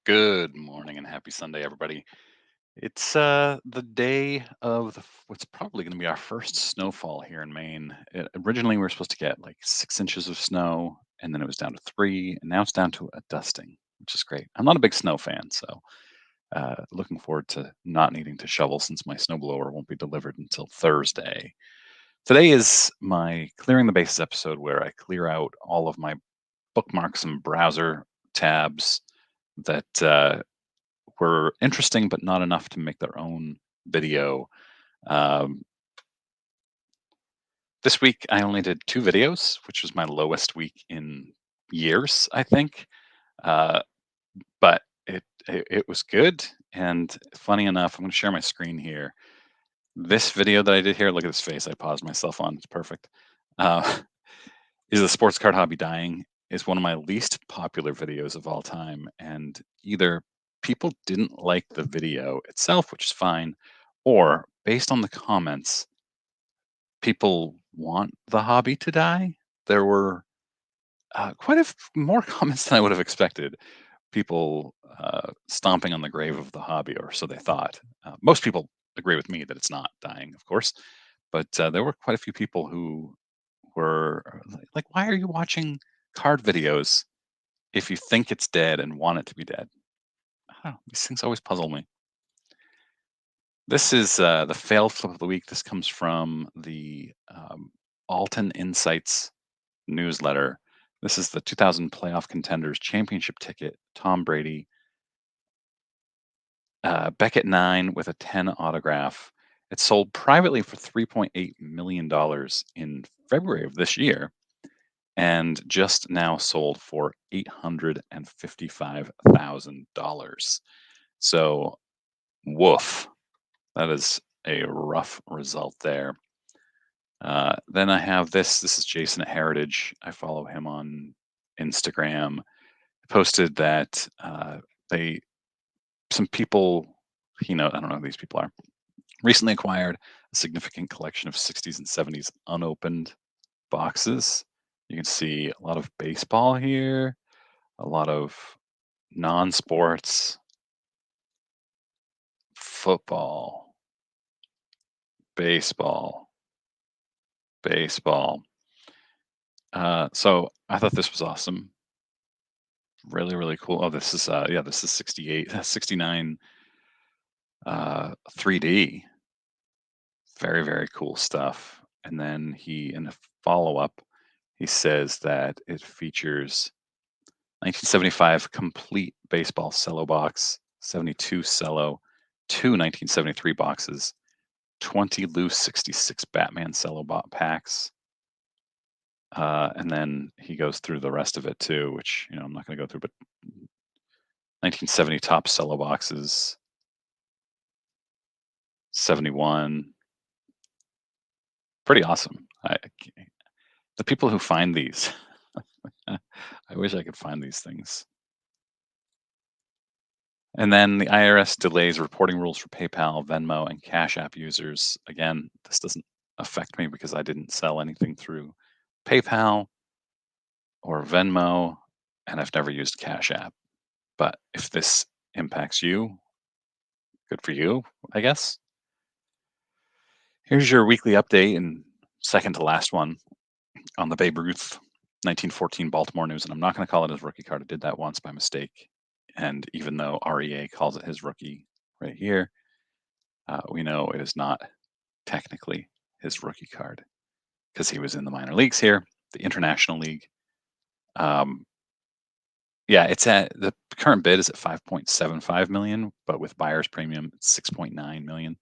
Good morning and happy Sunday, everybody. It's the day of what's probably going to be our first snowfall here in Maine. Originally, we were supposed to get like 6 inches of snow, and then it was down to three, and now it's down to a dusting, which is great. I'm not a big snow fan, so looking forward to not needing to shovel since my snowblower won't be delivered until Thursday. Today is my clearing the bases episode where I clear out all of my bookmarks and browser tabs that were interesting, but not enough to make their own video. Um, this week, I only did two videos, which was my lowest week in years, I think. Uh, but it was good. And funny enough, I'm going to share my screen here. This video that I did here, look at this face I paused myself on. It's perfect. Uh, is the sports card hobby dying? Is one of my least popular videos of all time. And either people didn't like the video itself, which is fine, or based on the comments, people want the hobby to die. There were quite more comments than I would have expected. People stomping on the grave of the hobby, or so they thought. Most people agree with me that it's not dying, of course, but there were quite a few people who were like, "Why are you watching card videos if you think it's dead and want it to be dead?" I don't know, these things always puzzle me. This is the fail flip of the week. This comes from the Alton Insights newsletter. This is the 2000 playoff contenders championship ticket. Tom Brady, Beckett 9 with a 10 autograph. It sold privately for $3.8 million in February of this year, and just now sold for $855,000. So, woof. That is a rough result there. Then I have this. This is Jason at Heritage. I follow him on Instagram. Posted that they some people I don't know who these people are, recently acquired a significant collection of 60s and 70s unopened boxes. You can see a lot of baseball here, a lot of non-sports, football, baseball, baseball. So I thought this was awesome. Really, really cool. Oh, this is yeah, this is 68, 69 3D. Very, very cool stuff. And then in a follow-up, he says that it features 1975 complete baseball cello box, 72 cello, two 1973 boxes, 20 loose 66 Batman cello packs. And then he goes through the rest of it too, which, I'm not going to go through, but 1970 top cello boxes, 71. Pretty awesome. The people who find these, I wish I could find these things. And then the IRS delays reporting rules for PayPal, Venmo, and Cash App users. Again, this doesn't affect me because I didn't sell anything through PayPal or Venmo, and I've never used Cash App. But if this impacts you, good for you, I guess. Here's your weekly update and second to last one on the Babe Ruth 1914 Baltimore news. And I'm not going to call it his rookie card. I did that once by mistake. And even though REA calls it his rookie right here, we know it is not technically his rookie card because he was in the minor leagues here, the International League. Um, yeah, it's at the current bid is at 5.75 million, but with buyer's premium, it's 6.9 million.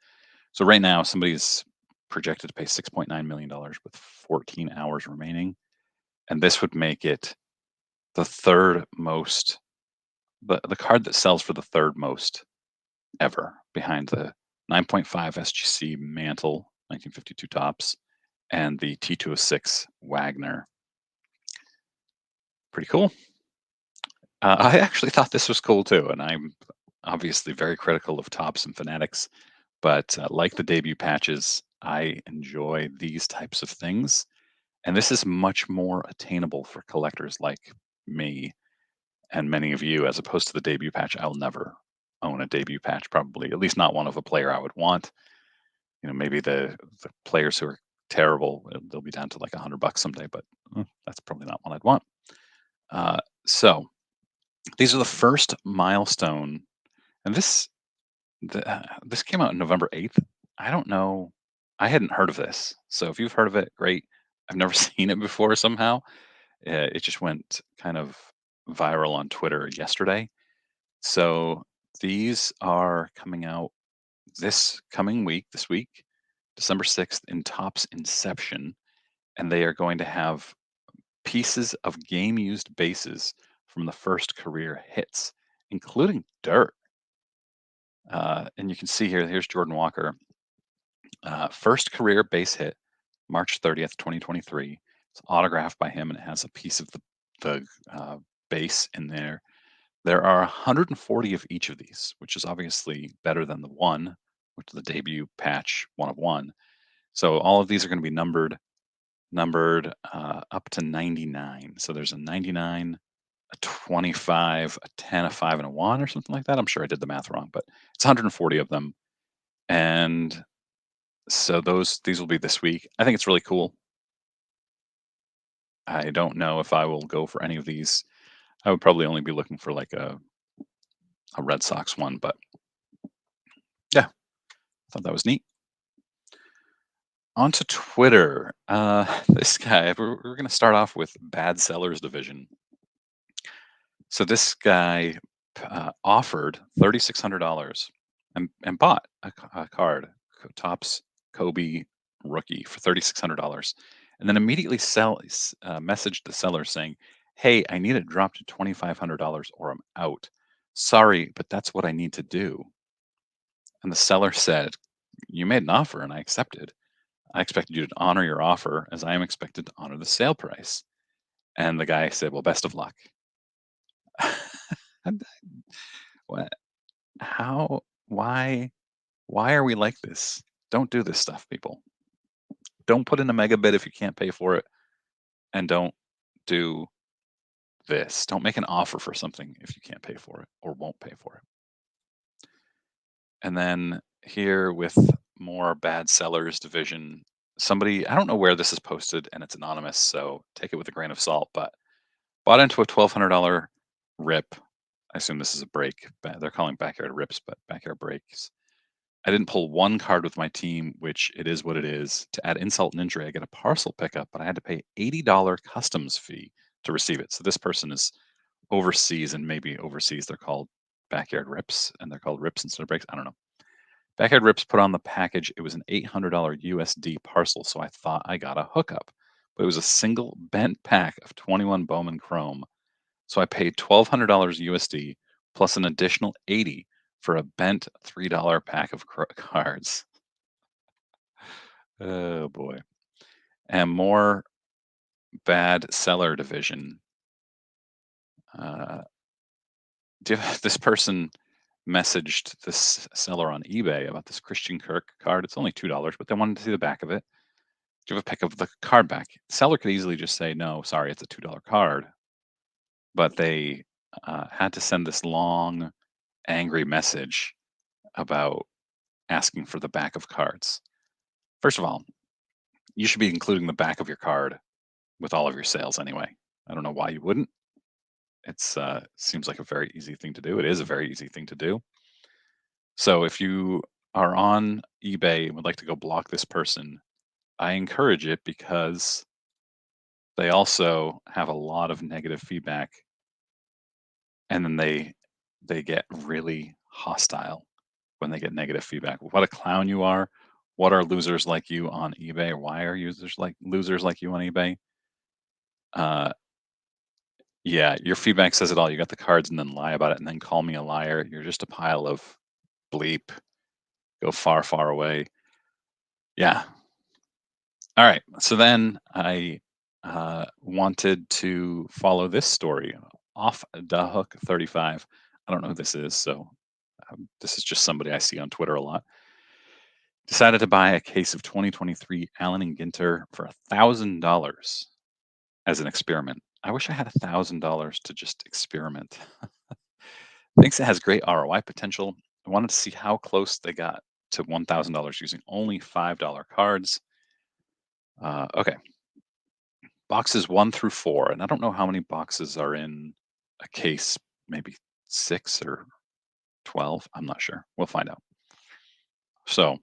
So right now, somebody's projected to pay $6.9 million with 14 hours remaining, and this would make it the third most, the card that sells for the third most ever, behind the 9.5 SGC Mantle 1952 Topps and the T206 Wagner. Pretty cool. I actually thought this was cool too, and I'm obviously very critical of Topps and Fanatics, but like the debut patches, I enjoy these types of things, and this is much more attainable for collectors like me. and many of you, as opposed to the debut patch, I will never own a debut patch, probably, at least not one of a player I would want. Maybe the players who are terrible, they'll be down to like $100 someday, but that's probably not one I'd want. So these are the first milestone, and this came out on November 8th. I don't know. I hadn't heard of this. So if you've heard of it, great. I've never seen it before somehow. It just went kind of viral on Twitter yesterday. So these are coming out this week, December 6th, in Topps Inception, and they are going to have pieces of game used bases from the first career hits, including dirt. And you can see here's Jordan Walker. First career base hit, March 30th, 2023. It's autographed by him, and it has a piece of the base in there. There are 140 of each of these, which is obviously better than the one, which is the debut patch, one of one. So all of these are going to be numbered up to 99. So there's a 99, a 25, a 10, a 5, and a 1, or something like that. I'm sure I did the math wrong, but it's 140 of them. And so these will be this week. I think it's really cool. I don't know if I will go for any of these. I would probably only be looking for like a Red Sox one, but yeah, I thought that was neat. On to Twitter. This guy, we're going to start off with Bad Sellers Division. So this guy offered $3,600 and bought a card, Topps Kobe rookie, for $3,600, and then immediately messaged the seller saying, "Hey, I need it dropped to $2,500 or I'm out. Sorry, but that's what I need to do." And the seller said, "You made an offer and I accepted. I expected you to honor your offer as I am expected to honor the sale price." And the guy said, "Well, best of luck." And what? How? Why? Why are we like this? Don't do this stuff, people. Don't put in a mega bid if you can't pay for it, and don't do this. Don't make an offer for something if you can't pay for it or won't pay for it. And then here with more Bad Sellers Division, somebody, I don't know where this is posted and it's anonymous, so take it with a grain of salt, but bought into a $1,200 rip. I assume this is a break. They're calling backyard rips, but backyard breaks. I didn't pull one card with my team, which it is what it is. To add insult and injury, I get a parcel pickup, but I had to pay $80 customs fee to receive it. So this person is overseas, and maybe overseas they're called backyard rips, and they're called rips instead of breaks. I don't know. Backyard rips put on the package. It was an $800 USD parcel, so I thought I got a hookup, but it was a single bent pack of 21 Bowman Chrome. So I paid $1,200 USD plus an additional 80 for a bent $3 pack of cards. Oh boy. And more Bad Seller Division. Uh, this person messaged this seller on eBay about this Christian Kirk card. It's only $2, but they wanted to see the back of it. Give a pic of the card back. The seller could easily just say, "No, sorry, it's a $2 card." But they had to send this long, angry message about asking for the back of cards. First of all, you should be including the back of your card with all of your sales anyway. I don't know why you wouldn't. It's seems like a very easy thing to do. It is a very easy thing to do. So if you are on eBay and would like to go block this person, I encourage it because they also have a lot of negative feedback, and then they get really hostile when they get negative feedback. What a clown you are. What are losers like you on eBay? Why are users like losers like you on eBay? Uh, yeah, your feedback says it all. You got the cards and then lie about it and then call me a liar. You're just a pile of bleep. Go far, far away. Yeah. All right. So then I wanted to follow this story off the hook 35. I don't know who this is. So this is just somebody I see on Twitter a lot. Decided to buy a case of 2023 Allen and Ginter for $1,000 as an experiment. I wish I had $1,000 to just experiment. Thinks it has great ROI potential. I wanted to see how close they got to $1,000 using only $5 cards. Okay, boxes 1 through 4, and I don't know how many boxes are in a case. Maybe 6 or 12. I'm not sure. We'll find out. So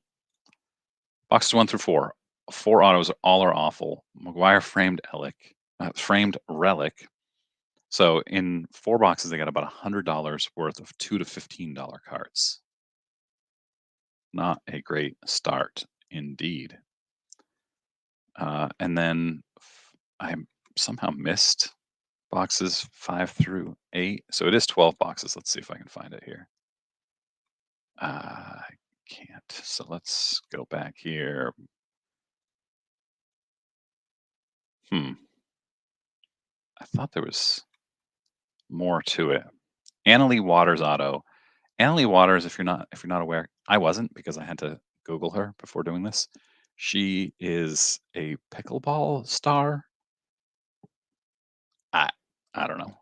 boxes 1 through 4. Four autos, all are awful. McGuire framed relic. So in 4 boxes, they got about $100 worth of $2 to $15 cards. Not a great start indeed. And then I somehow missed boxes 5 through 8. So it is 12 boxes. Let's see if I can find it here. I can't. So let's go back here. Hmm. I thought there was more to it. Annalie Waters auto. Annalie Waters, if you're not aware, I wasn't because I had to Google her before doing this. She is a pickleball star. I I don't know.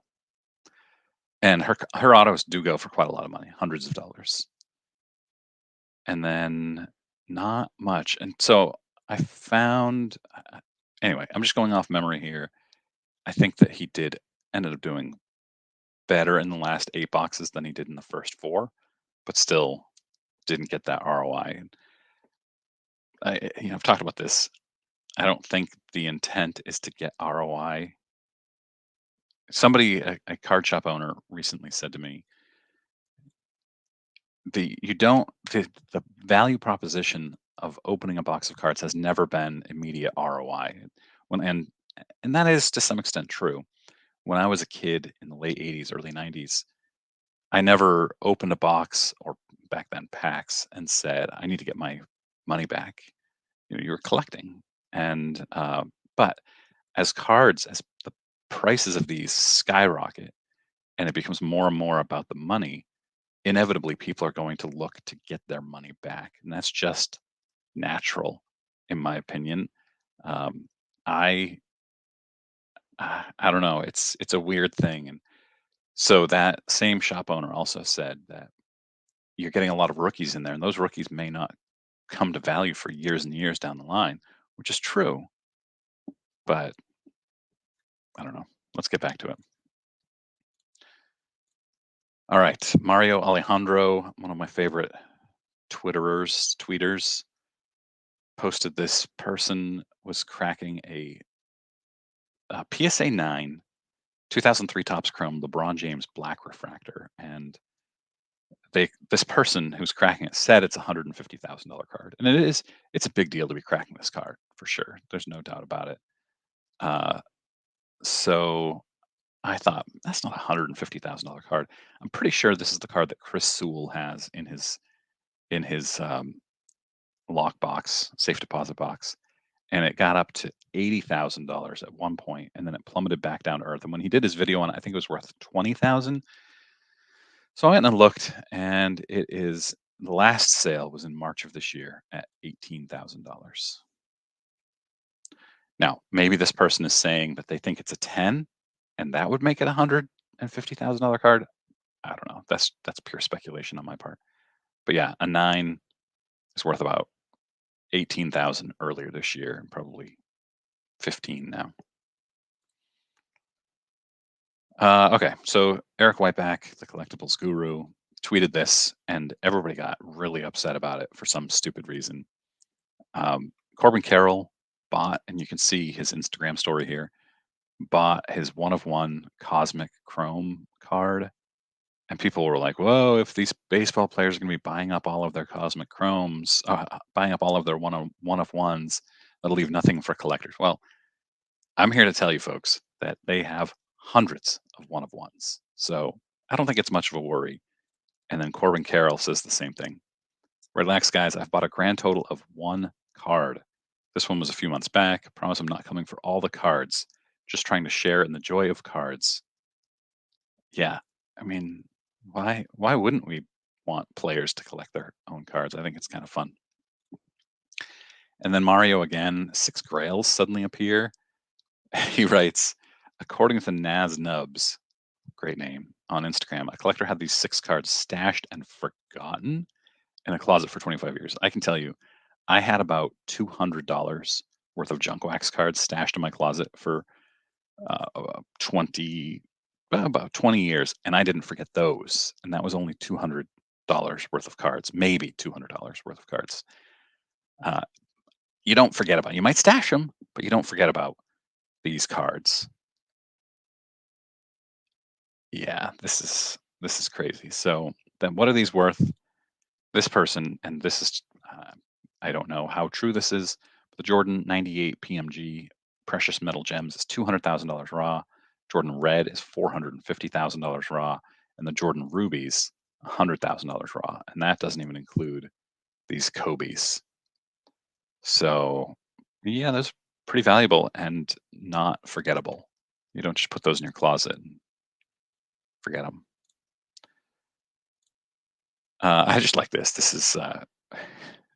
And her autos do go for quite a lot of money, hundreds of dollars. And then not much. And so I found anyway, I'm just going off memory here. I think that he did ended up doing better in the last 8 boxes than he did in the first 4, but still didn't get that ROI. And I've talked about this. I don't think the intent is to get ROI. A card shop owner recently said to me, the you don't the value proposition of opening a box of cards has never been immediate ROI. When and that is to some extent true. When I was a kid in the late 80s, early 90s, I never opened a box or back then packs and said, I need to get my money back. You're collecting. And but as the prices of these skyrocket and it becomes more and more about the money, inevitably people are going to look to get their money back. And that's just natural, in my opinion. Um, I I don't know. It's a weird thing. And so that same shop owner also said that you're getting a lot of rookies in there, and those rookies may not come to value for years and years down the line, which is true. But I don't know. Let's get back to it. All right, Mario Alejandro, one of my favorite tweeters, posted this person was cracking a PSA 9 2003 Topps Chrome LeBron James Black Refractor, and this person who's cracking it said it's a $150,000 card, and it's a big deal to be cracking this card for sure. There's no doubt about it. Uh, so I thought that's not a $150,000 card. I'm pretty sure this is the card that Chris Sewell has in his lockbox safe deposit box, and it got up to $80,000 at one point, and then it plummeted back down to earth. And when he did his video on it, I think it was worth 20,000. So I went and looked, and the last sale was in March of this year at $18,000. Now, maybe this person is saying that they think it's a 10, and that would make it a $150,000 card. I don't know. That's pure speculation on my part. But yeah, a 9 is worth about 18,000 earlier this year, and probably 15 now. Okay, so Eric Whiteback, the collectibles guru, tweeted this, and everybody got really upset about it for some stupid reason. Corbin Carroll bought, and you can see his Instagram story here, bought his 1 of 1 Cosmic Chrome card. And people were like, whoa, if these baseball players are going to be buying up all of their Cosmic Chromes, buying up all of their 1 of 1s, that'll leave nothing for collectors. Well, I'm here to tell you folks that they have hundreds of 1 of 1s. So I don't think it's much of a worry. And then Corbin Carroll says the same thing. Relax, guys. I've bought a grand total of 1 card. This one was a few months back. I promise I'm not coming for all the cards. Just trying to share in the joy of cards. Yeah, I mean, why wouldn't we want players to collect their own cards? I think it's kind of fun. And then Mario again, 6 grails suddenly appear. He writes, According to Naz Nubs, great name, on Instagram, a collector had these 6 cards stashed and forgotten in a closet for 25 years. I can tell you, I had about $200 worth of junk wax cards stashed in my closet for 20 about 20 years, and I didn't forget those. And that was only $200 worth of cards, maybe $200 worth of cards. Uh, you don't forget about. You might stash them, but you don't forget about these cards. Yeah, this is crazy. So then, what are these worth? This person, and this is, I don't know how true this is, but the Jordan 98 PMG precious metal gems is $200,000 raw. Jordan Red is $450,000 raw, and the Jordan Rubies $100,000 raw, and that doesn't even include these Kobe's. So, yeah, those pretty valuable and not forgettable. You don't just put those in your closet and forget them. I just like this. This is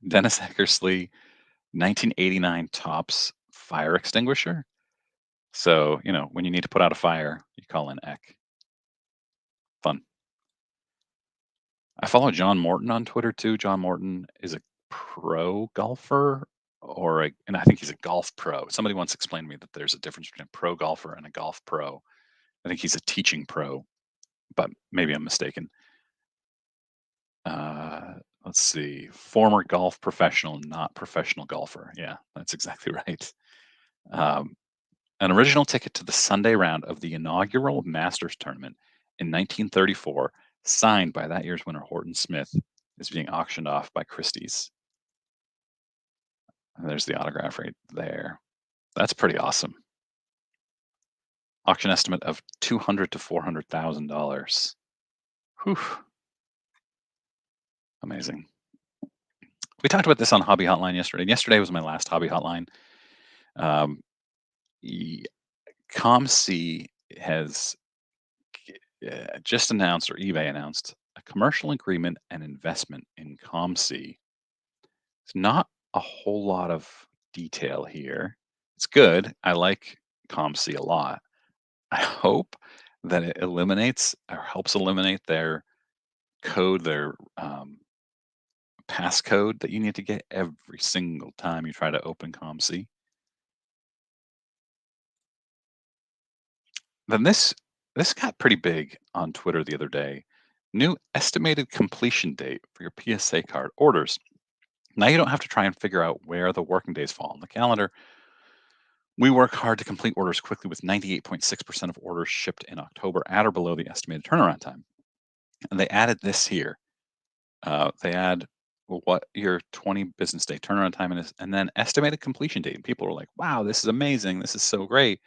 Dennis Eckersley 1989 Topps fire extinguisher. So, when you need to put out a fire, you call in Eck. Fun. I follow John Morton on Twitter too. John Morton is a pro golfer and I think he's a golf pro. Somebody once explained to me that there's a difference between a pro golfer and a golf pro. I think he's a teaching pro, but maybe I'm mistaken. Uh, let's see. Former golf professional, not professional golfer. Yeah, that's exactly right. Um, An original ticket to the Sunday round of the inaugural Masters tournament in 1934, signed by that year's winner Horton Smith, is being auctioned off by Christie's. And there's the autograph right there. That's pretty awesome. Auction estimate of $200,000 to $400,000. Whew, amazing. We talked about this on Hobby Hotline yesterday. Yesterday was my last Hobby Hotline. Um, e- COMC has just announced, or eBay announced, a commercial agreement and investment in COMC. It's not a whole lot of detail here. It's good. I like COMC a lot. I hope that it eliminates or helps eliminate their code, their passcode that you need to get every single time you try to open COMC. Then this got pretty big on Twitter the other day. New estimated completion date for your PSA card orders. Now you don't have to try and figure out where the working days fall on the calendar. We work hard to complete orders quickly with 98.6% of orders shipped in October at or below the estimated turnaround time. And they added this here. They add what your 20 business day turnaround time is, and then estimated completion date. And people are like, wow, this is amazing. This is so great.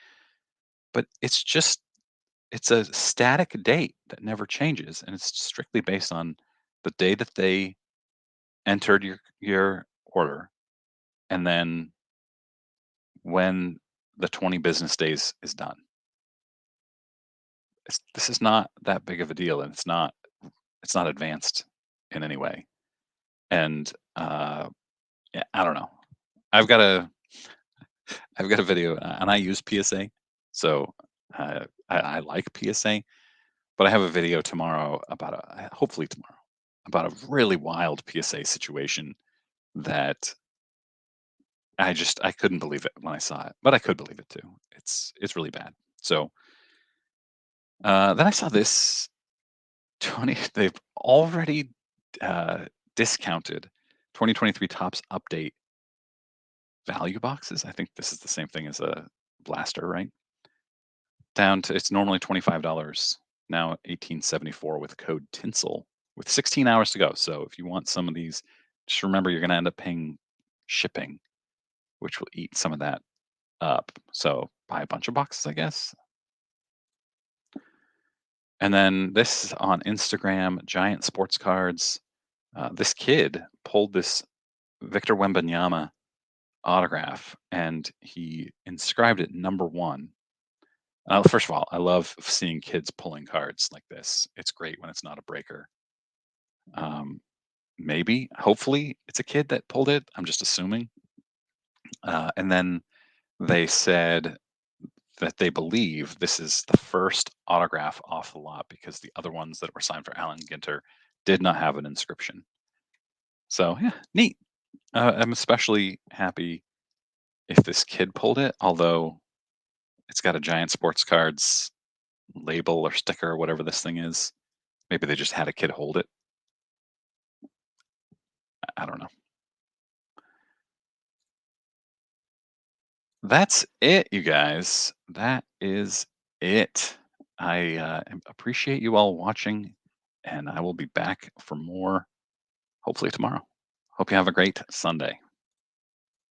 But it's a static date that never changes. And it's strictly based on the day that they entered your order, and then when the 20 business days is done. This is not that big of a deal, and it's not advanced in any way. And yeah, I don't know. I've got a I've got a video, and I use PSA, so I like PSA. But I have a video tomorrow hopefully tomorrow, about a really wild PSA situation that I couldn't believe it when I saw it, but I could believe it too. It's really bad. So then I saw this 20. They've already discounted 2023 Topps Update value boxes. I think this is the same thing as a blaster, right? Down to it's normally $25, now 18.74 with code Tinsel with 16 hours to go. So if you want some of these, just remember you're going to end up paying shipping, which will eat some of that up. So buy a bunch of boxes, I guess. And then this on Instagram, Giant Sports Cards. This kid pulled this Victor Wembanyama autograph and he inscribed it number one. First of all, I love seeing kids pulling cards like this. It's great when it's not a breaker. Um, Maybe, hopefully, it's a kid that pulled it. I'm just assuming. And then they said that they believe this is the first autograph off the lot because the other ones that were signed for Allen Ginter did not have an inscription. So yeah, neat. I'm especially happy if this kid pulled it, although it's got a giant sports cards label or sticker or whatever this thing is. Maybe they just had a kid hold it. I don't know. That's it, you guys. That is it. I appreciate you all watching, and I will be back for more hopefully tomorrow. Hope you have a great Sunday.